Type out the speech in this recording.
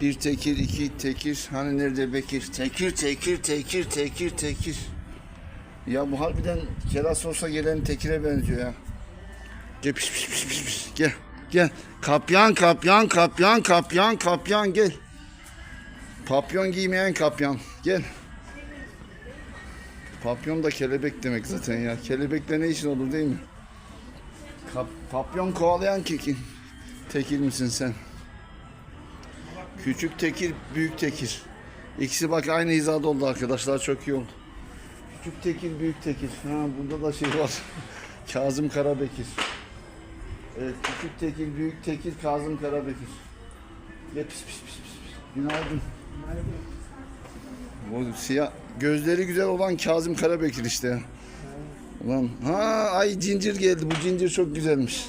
Bir tekir, iki tekir. Hani nerede Bekir? Tekir. Ya bu harbiden Keras olsa gelen tekire benziyor ya. Gel piş. Gel. Kapyan gel. Papyon giymeyen kapyan. Gel. Papyon da kelebek demek zaten ya. Kelebekle ne işin olur değil mi? Papyon kovalayan tekir misin sen? Küçük tekir, büyük tekir. İkisi bak aynı hizada oldu arkadaşlar. Çok iyi oldu. Küçük tekir, büyük tekir. Ha, burada da şey var. Kazım Karabekir. Evet, küçük tekir, büyük tekir, Kazım Karabekir. Gel pis. Günaydın. Bu siyah, gözleri güzel olan Kazım Karabekir işte. Ulan, cincir geldi. Bu cincir çok güzelmiş.